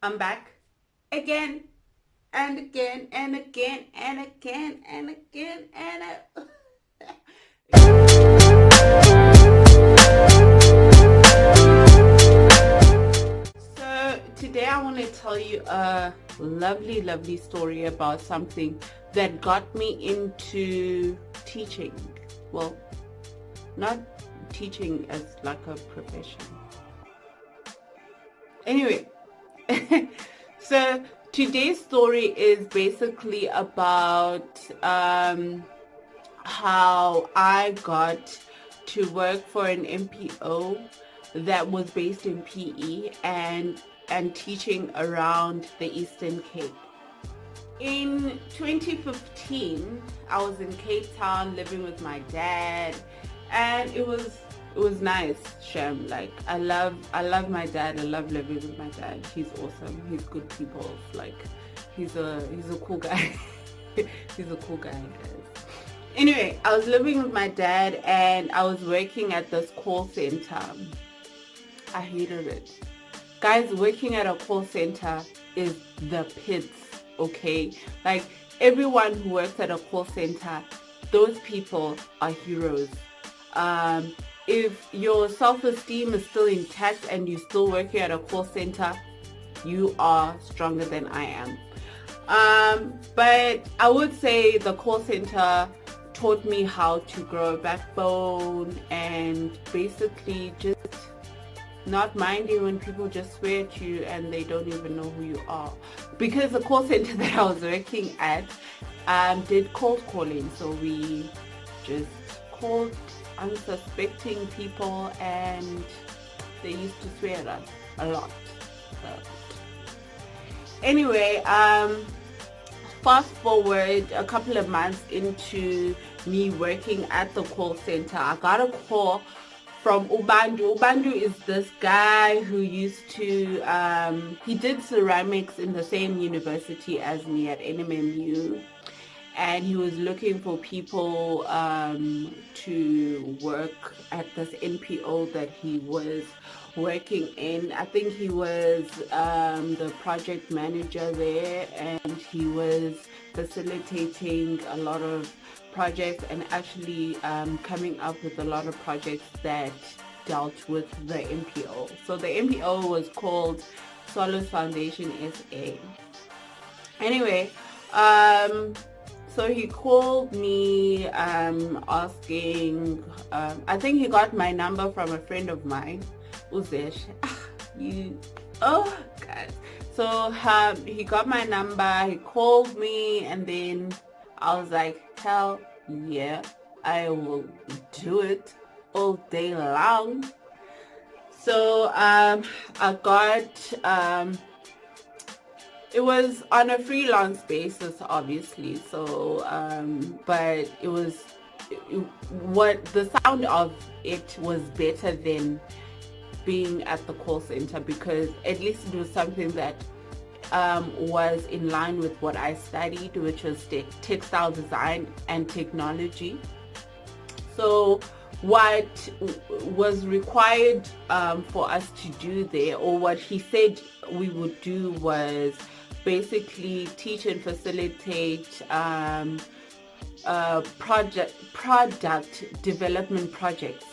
I'm back again and again and again and again and again So today I want to tell you a lovely story about something that got me into teaching. Well, not teaching as like a profession. Anyway, so today's story is basically about how I got to work for an MPO that was based in PE and teaching around the Eastern Cape. In 2015, I was in Cape Town living with my dad, and it was nice, Shem. Like I love my dad. I love living with my dad. He's awesome. He's good people. Like he's a cool guy. He's a cool guy, guys. Anyway, I was living with my dad and I was working at this call center. I hated it. Guys, working at a call center is the pits, okay? Like everyone who works at a call center, those people are heroes. Um, if your self-esteem is still intact and you're still working at a call center, you are stronger than I am. But I would say the call center taught me how to grow a backbone and basically just not minding when people just swear at you and they don't even know who you are. Because the call center that I was working at did cold calling, so we just called unsuspecting people and they used to swear at us a lot. So, anyway, fast forward a couple of months into me working at the call center, I got a call from Ubandu. Ubandu is this guy who used to, he did ceramics in the same university as me at NMMU. And he was looking for people to work at this NPO that he was working in. I think he was the project manager there, and he was facilitating a lot of projects and actually coming up with a lot of projects that dealt with the NPO. So the NPO was called Solos Foundation SA. Anyway, so he called me asking, I think he got my number from a friend of mine, Uzesh. Oh God. So he got my number, he called me, and then I was like, hell yeah, I will do it all day long. So I got it was on a freelance basis, obviously. So, but what the sound of it was better than being at the call center, because at least it was something that was in line with what I studied, which was textile design and technology. So what was required for us to do there, or what he said we would do, was basically teach and facilitate product development projects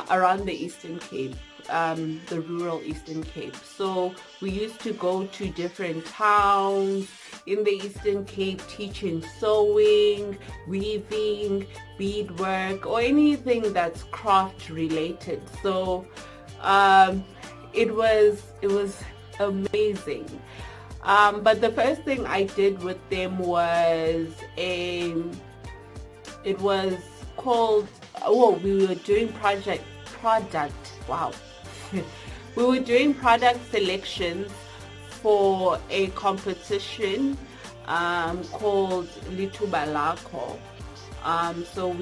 around the Eastern Cape, the rural Eastern Cape. So we used to go to different towns in the Eastern Cape teaching sewing, weaving, beadwork, or anything that's craft related. So it was amazing. But the first thing I did with them was it was called, we were doing product, wow. We were doing product selections for a competition called Litubalako. So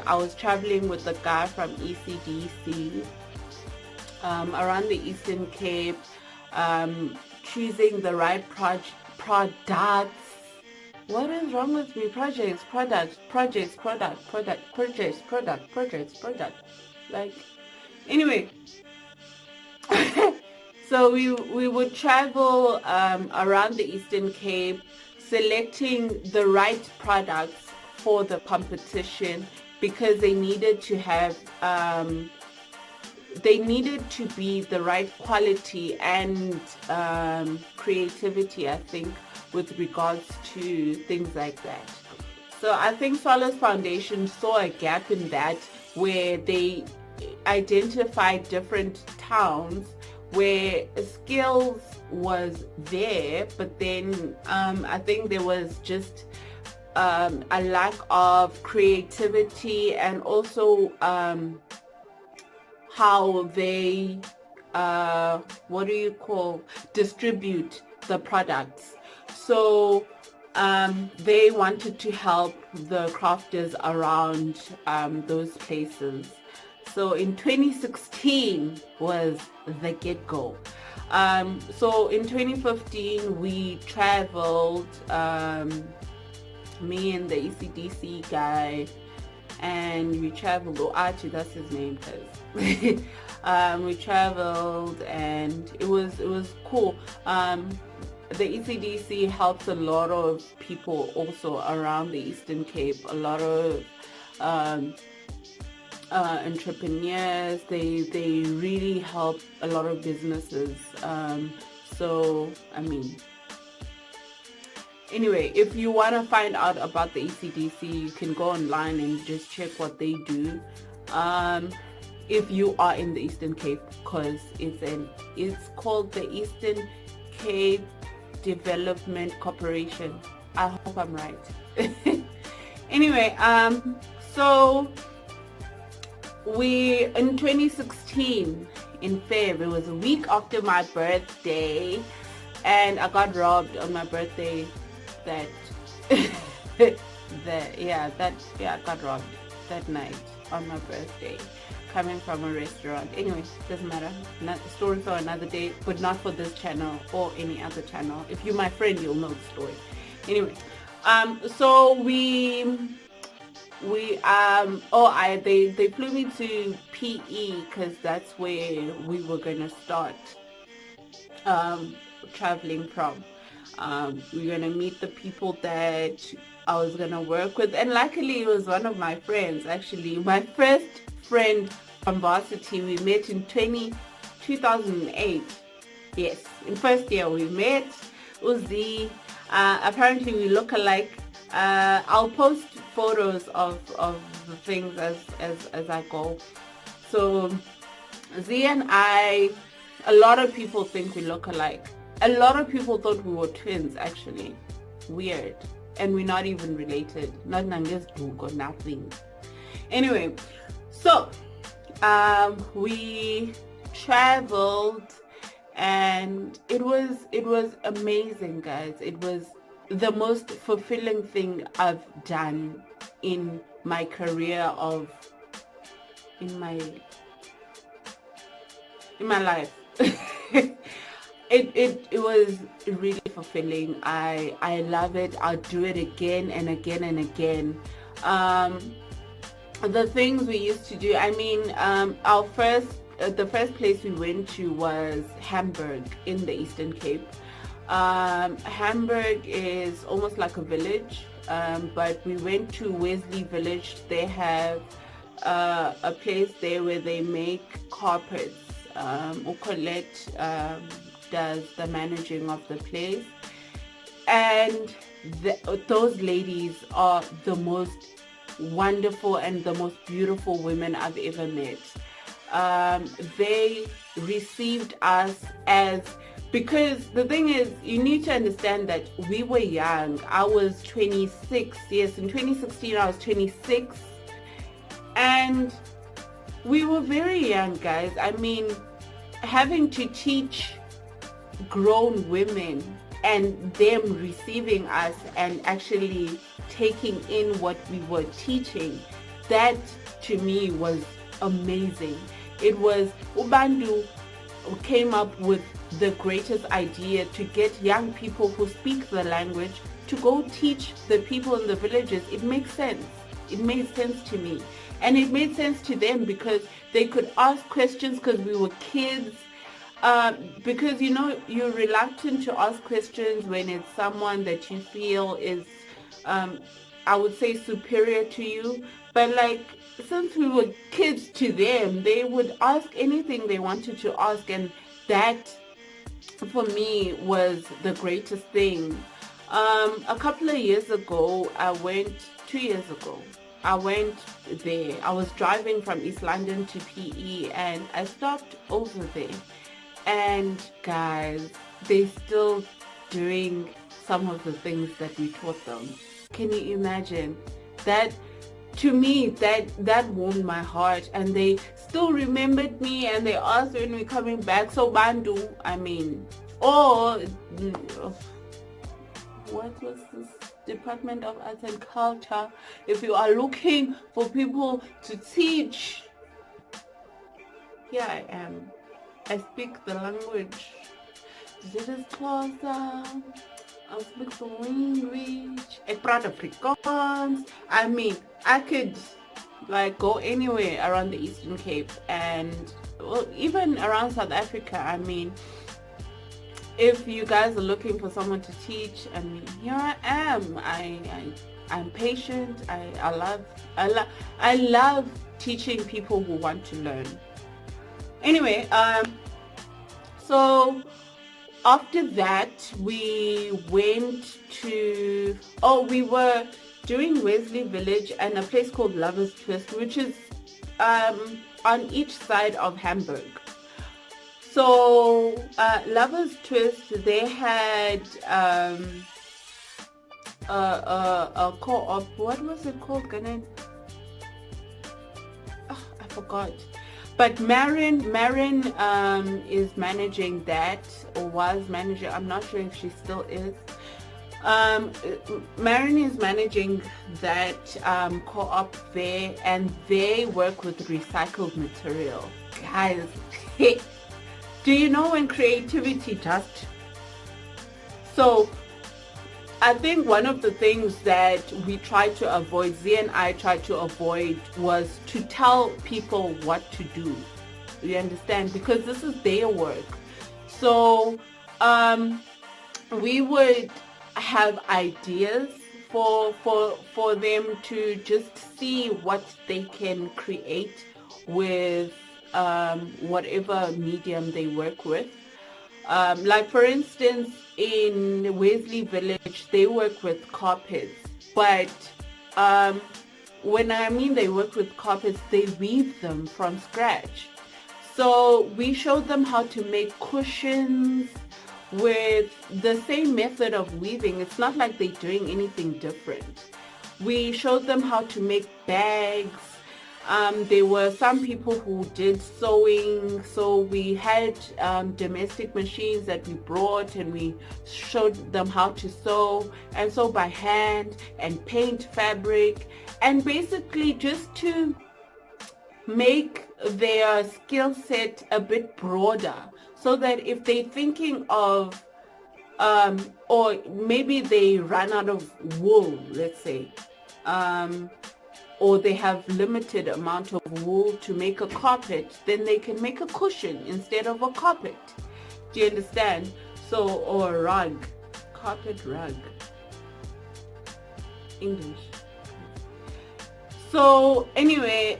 I was traveling with a guy from ECDC around the Eastern Cape, choosing the right products. What is wrong with me? Projects. Like, anyway. So we would travel around the Eastern Cape, selecting the right products for the competition because they needed to be the right quality and creativity, I think, with regards to things like that. So I think Solace Foundation saw a gap in that, where they identified different towns where skills was there, but then I think there was just a lack of creativity, and also how they distribute the products. So they wanted to help the crafters around those places. So in 2016 was the get-go. So in 2015 we traveled, me and the ECDC guy, and we traveled, Archie, that's his name, because we traveled, and it was cool. The ECDC helps a lot of people also around the Eastern Cape, a lot of entrepreneurs. They really help a lot of businesses. So I mean, anyway, if you want to find out about the ECDC, you can go online and just check what they do. If you are in the Eastern Cape, because it's called the Eastern Cape Development Corporation. I hope I'm right. Anyway, so we in 2016 in Feb, it was a week after my birthday, and I got robbed on my birthday. I got robbed that night on my birthday, coming from a restaurant. Anyway, doesn't matter. Not a story for another day, but not for this channel or any other channel. If you're my friend, you'll know the story. Anyway, so they flew me to PE because that's where we were gonna start traveling from. We're gonna meet the people that I was gonna work with, and luckily it was one of my friends, actually my first friend from varsity. We met in 2008. Yes, in first year we met. Uzi, apparently we look alike. I'll post photos of the things as I go. So Z and I, a lot of people think we look alike. A lot of people thought we were twins, actually. Weird. And we're not even related. Not Nanges or nothing. Anyway, so we traveled, and it was amazing, guys. It was the most fulfilling thing I've done in my career in my life. It was really fulfilling. I love it. I'll do it again and again and again. The things we used to do, I mean, the first place we went to was Hamburg in the Eastern Cape. Hamburg is almost like a village, but we went to Wesley Village. They have a place there where they make carpets. Colette does the managing of the place, and those ladies are the most wonderful and the most beautiful women I've ever met. They received us because the thing is, you need to understand that we were young. I was 26. Yes, in 2016 I was 26, and we were very young, guys. I mean, having to teach grown women and them receiving us and actually taking in what we were teaching, that to me was amazing. It was Ubandu who came up with the greatest idea to get young people who speak the language to go teach the people in the villages. It makes sense. It made sense to me, and it made sense to them because they could ask questions because we were kids. Because you're reluctant to ask questions when it's someone that you feel is, um, I would say, superior to you. But like, since we were kids to them, they would ask anything they wanted to ask, and that for me was the greatest thing. A couple of years ago, 2 years ago, I went there. I was driving from East London to PE, and I stopped over there. And guys, they're still doing some of the things that we taught them. Can you imagine? That, to me, that warmed my heart, and they still remembered me, and they asked when we're coming back. So Bandu, I mean, or what was this? Department of Arts and Culture. If you are looking for people to teach, here I am. I speak the language. Dit is Xhosa. I speak the language. I praat Afrikaans. I mean, I could like go anywhere around the Eastern Cape, and well, even around South Africa. I mean, if you guys are looking for someone to teach, I mean, here I am. I'm patient. I love teaching people who want to learn. Anyway, so after that we went to, we were doing Wesley Village and a place called Lovers Twist, which is on each side of Hamburg. So Lovers Twist, they had a co-op. What was it called, Ganen? Oh, I forgot. But Marin is managing that, or was managing. I'm not sure if she still is. Marin is managing that co-op there, and they work with recycled material. Guys, do you know when creativity just... So I think one of the things that we tried to avoid, Z and I tried to avoid, was to tell people what to do. You understand? Because this is their work. So we would have ideas for them to just see what they can create with whatever medium they work with. Like for instance, in Wesley Village, they work with carpets, but when I mean they work with carpets, they weave them from scratch. So we showed them how to make cushions with the same method of weaving. It's not like they're doing anything different. We showed them how to make bags. There were some people who did sewing, so we had domestic machines that we brought, and we showed them how to sew, and sew by hand and paint fabric, and basically just to make their skill set a bit broader, so that if they're thinking of or maybe they run out of wool, let's say, or they have limited amount of wool to make a carpet, then they can make a cushion instead of a carpet. Do you understand? So, or a rug, carpet rug, English. So anyway,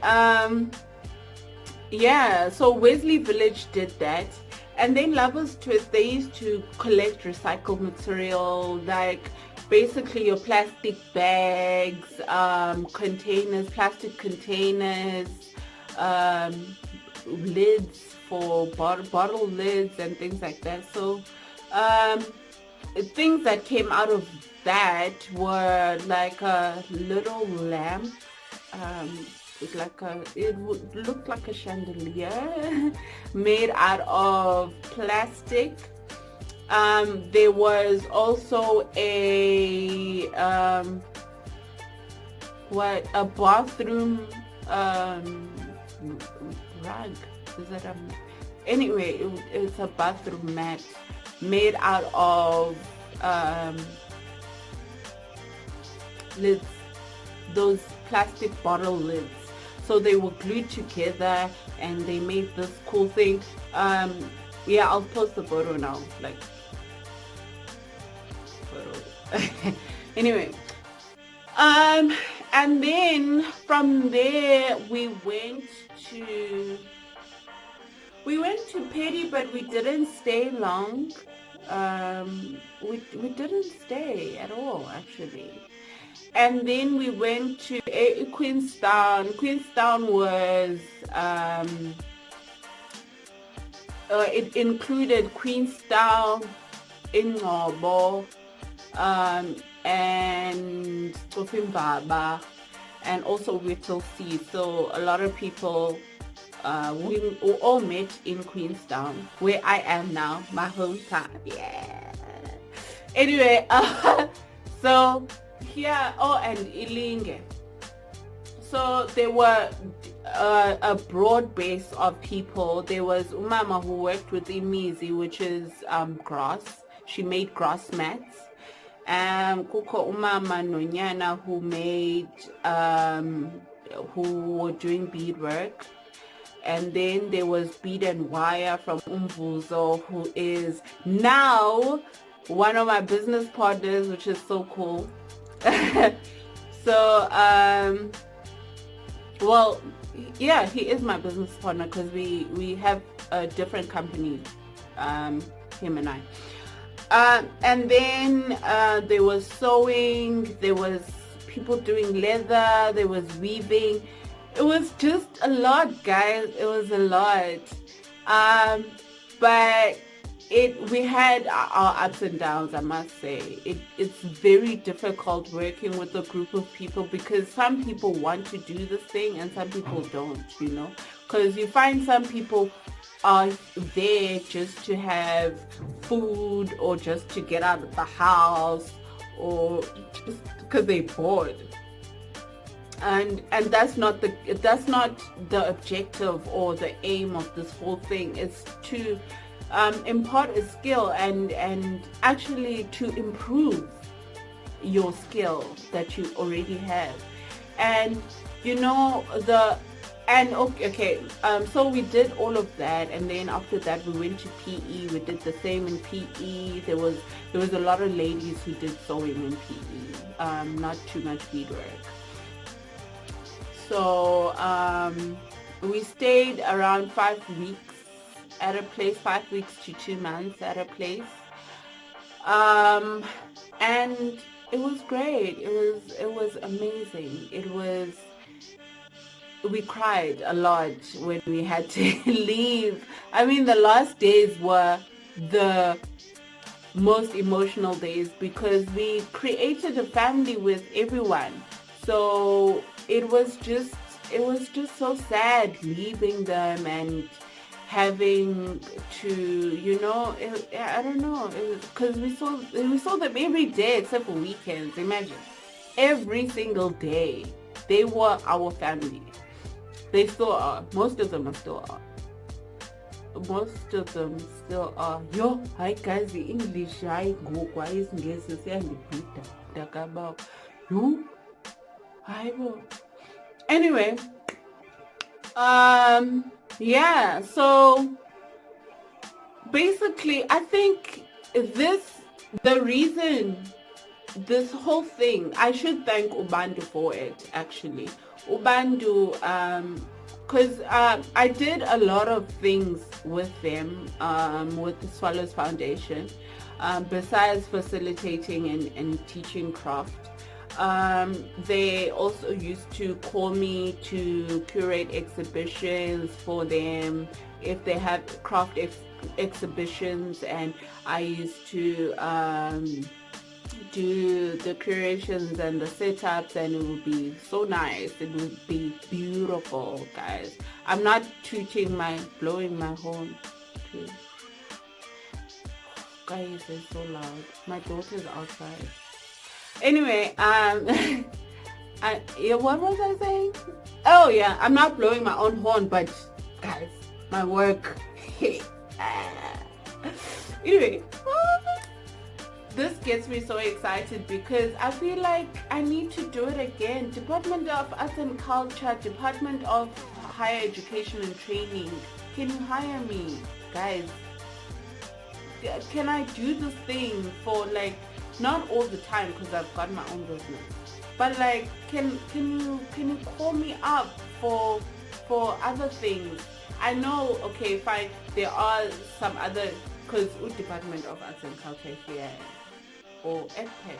yeah, so Wesley Village did that. And then Lovers Twist, they used to collect recycled material, like basically your plastic bags, containers, plastic containers, lids for bottle lids and things like that. So things that came out of that were like a little lamp. It would look like a chandelier made out of plastic. There was also a bathroom rug. Is it anyway? It's a bathroom mat made out of lids, those plastic bottle lids. So they were glued together, and they made this cool thing. Yeah, I'll post the photo now. Like, photo. Anyway, and then from there to we went to Petty, but we didn't stay long. We didn't stay at all actually. And then we went to Queenstown. Queenstown was it included Queenstown, Ingcobo, and Tsofimbaba, and also Whittlesea. So a lot of people, we all met in Queenstown, where I am now, my hometown. Yeah. Anyway, so here, oh, and Ilinge. So there were a broad base of people. There was Umama who worked with Imizi, which is grass. She made grass mats. Kuko Umama Nonyana who made who were doing beadwork. And then there was Bead and Wire from Umvuzo, who is now one of my business partners, which is so cool. So well, yeah, he is my business partner because we have a different company, him and I. And then there was sewing, there was people doing leather, there was weaving. It was just a lot, guys. It was a lot. But we had our ups and downs, I must say. It's very difficult working with a group of people because some people want to do this thing and some people don't, you know, because you find some people are there just to have food or just to get out of the house or just because they're bored. And that's not the objective or the aim of this whole thing. It's to impart a skill and actually to improve your skill that you already have. And you know so we did all of that, and then after that we went to PE. We did the same in PE. There was a lot of ladies who did sewing in PE, not too much beadwork. So we stayed around 5 weeks at a place, 5 weeks to 2 months at a place, and it was great. It was amazing. We cried a lot when we had to leave. I mean, the last days were the most emotional days because we created a family with everyone. So it was just so sad leaving them and having to, you know, I don't know, because we saw them every day except for weekends. Imagine, every single day they were our family. They still are. Most of them still are. Yo, hi guys, the English I go quiet and guess and the about you. I will. Anyway, yeah, so basically I think the reason this whole thing, I should thank Ubandu for it actually. Ubandu, because I did a lot of things with them, with the Swallows Foundation, besides facilitating and teaching craft. They also used to call me to curate exhibitions for them if they have craft exhibitions, and I used to do the curations and the setups, and it would be so nice. It would be beautiful, guys. I'm not blowing my horn too. Guys, it's so loud. My daughter's outside. Anyway, what was I saying? Oh yeah, I'm not blowing my own horn, but guys, my work. Anyway, this gets me so excited because I feel like I need to do it again. Department of Arts and Culture, Department of Higher Education and Training, can you hire me, guys? can I do this thing for like, not all the time because I've got my own business, but like, can you call me up for other things? I know, okay, fine, there are some other, because Department of Arts and Culture here, or EdPec,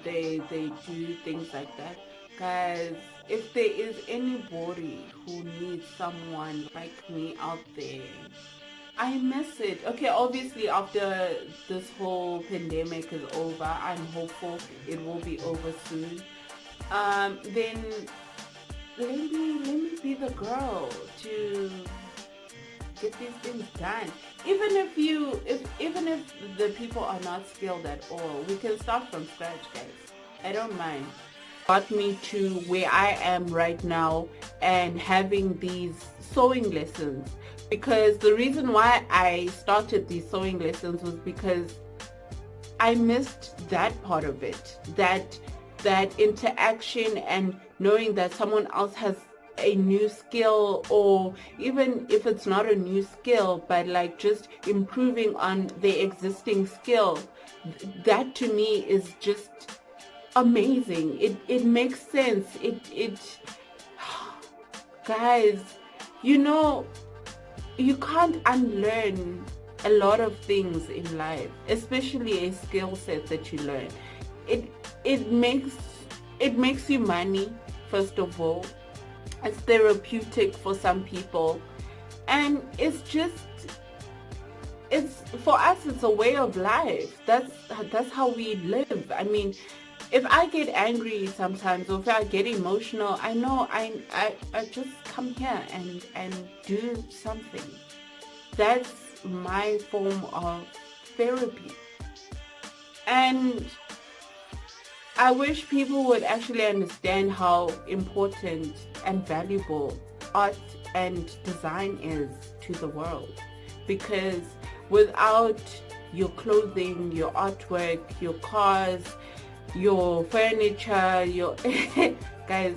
they do things like that. Guys, if there is anybody who needs someone like me out there, I miss it. Okay, obviously after this whole pandemic is over, I'm hopeful it will be over soon. Then let me be the girl to get these things done. Even if the people are not skilled at all, we can start from scratch, guys. I don't mind. Got me to where I am right now and having these sewing lessons, because the reason why I started these sewing lessons was because I missed that part of it, that interaction and knowing that someone else has a new skill, or even if it's not a new skill, but like just improving on their existing skill. That to me is just amazing. It makes sense. It guys, you know, you can't unlearn a lot of things in life, especially a skill set that you learn. It makes you money, first of all. It's therapeutic for some people, and it's for us, it's a way of life. That's how we live. I mean, if I get angry sometimes, or if I get emotional, I know I just come here and do something. That's my form of therapy. And I wish people would actually understand how important and valuable art and design is to the world. Because without your clothing, your artwork, your cars, your furniture, your guys,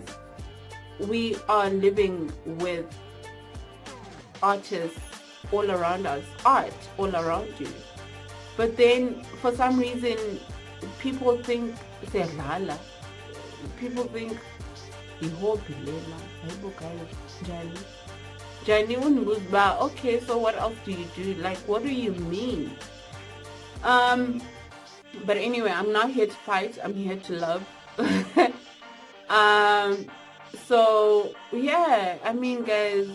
we are living with artists all around us, art all around you. But then for some reason people think siyadlala. People think ihobby lena. Hayibo guys, njani undibuza uba, okay, so what else do you do? Like, what do you mean? But anyway, I'm not here to fight, I'm here to love. So yeah, I mean, guys,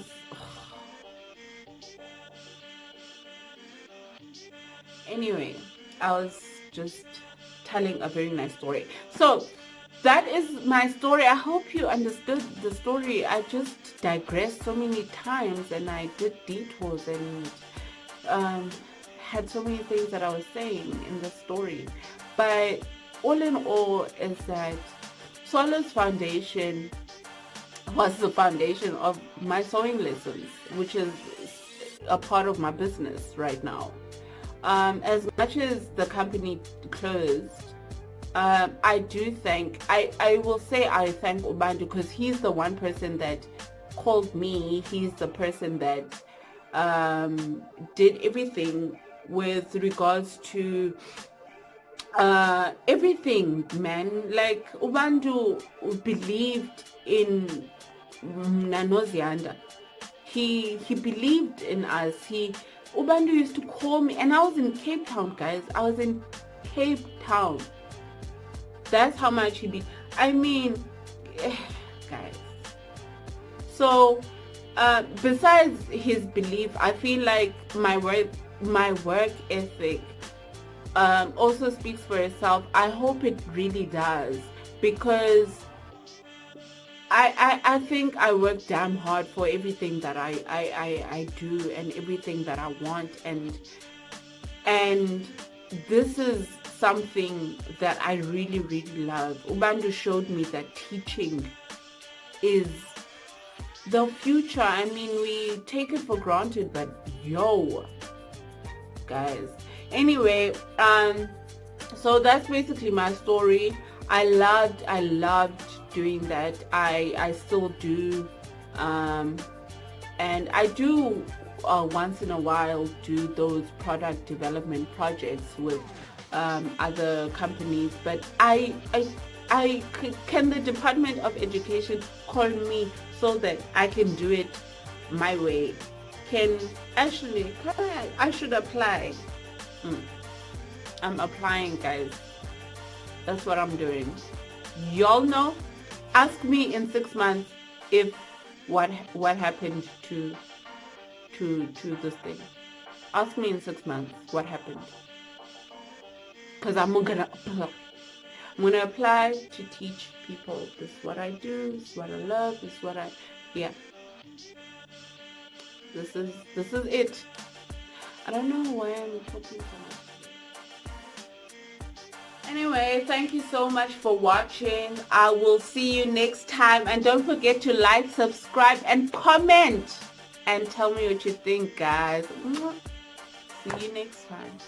anyway, I was just telling a very nice story. So that is my story. I hope you understood the story. I just digressed so many times, and I did detours, and had so many things that I was saying in the story. But all in all is that Solace Foundation was the foundation of my sewing lessons, which is a part of my business right now. As much as the company closed, I do thank, I will say I thank Ubandu, because he's the one person that called me. He's the person that did everything with regards to everything, man. Like, Ubandu believed in Nanozianda. He believed in us. Ubandu used to call me, and I was in Cape Town, guys. I was in Cape Town. That's how much I mean, guys. So, besides his belief, I feel like my work ethic also speaks for itself. I hope it really does, because I think I work damn hard for everything that I do and everything that I want, and this is something that I really, really love. Ubandu showed me that teaching is the future. I mean, we take it for granted, but yo, guys. Anyway, so that's basically my story. I loved doing that. I still do. And I do once in a while do those product development projects with other companies, but can the Department of Education call me so that I can do it my way? Can actually, I should apply. I'm applying, guys. That's what I'm doing. Y'all know. Ask me in 6 months if what happened to this thing. Ask me in 6 months what happened. Because I'm gonna apply to teach people. This is what I do, this is what I love, this is what this is it. I don't know why I'm talking so much. Anyway, thank you so much for watching. I will see you next time, and don't forget to like, subscribe, and comment, and tell me what you think, guys. See you next time.